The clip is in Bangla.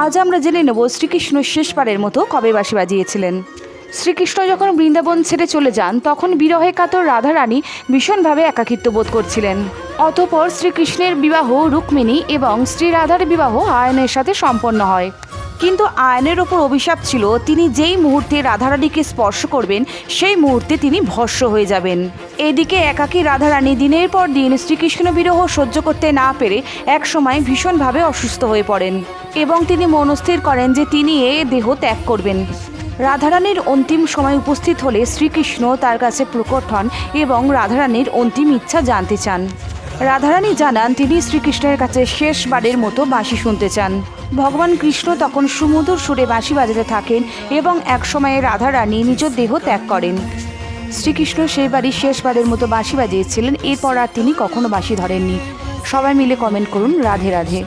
আজ আমরা জেনে নেব শ্রীকৃষ্ণ শেষবারের মতো কবে বাঁশি বাজিয়েছিলেন। শ্রীকৃষ্ণ যখন বৃন্দাবন ছেড়ে চলে যান তখন বিরহে কাতর রাধারানী ভীষণভাবে একাকিত্ব বোধ করছিলেন। অতঃপর শ্রীকৃষ্ণের বিবাহ রুক্মিণী এবং শ্রী রাধার বিবাহ আয়নের সাথে সম্পন্ন হয়। কিন্তু আয়নের ওপর অভিশাপ ছিল, তিনি যেই মুহূর্তে রাধারানীকে স্পর্শ করবেন সেই মুহূর্তে তিনি ভস্ম হয়ে যাবেন। এদিকে একাকী রাধারানী দিনের পর দিন শ্রীকৃষ্ণ বিরহ সহ্য করতে না পেরে একসময় ভীষণভাবে অসুস্থ হয়ে পড়েন এবং তিনি মনস্থির করেন যে তিনি এ দেহ ত্যাগ করবেন। রাধারানীর অন্তিম সময় উপস্থিত হলে শ্রীকৃষ্ণ তার কাছে প্রকট হন এবং রাধারানীর অন্তিম ইচ্ছা জানতে চান। রাধারানী জানান তিনি শ্রীকৃষ্ণের কাছে শেষবারের মতো বাঁশি শুনতে চান। ভগবান কৃষ্ণ তখন সুমধুর সুরে বাঁশি বাজাতে থাকেন এবং একসময়ে রাধারানী নিজ দেহ ত্যাগ করেন। শ্রীকৃষ্ণ সেইবারই শেষবারের মতো বাঁশি বাজিয়েছিলেন, এরপর আর তিনি কখনো বাঁশি ধরেননি। সবাই মিলে কমেন্ট করুন রাধে রাধে।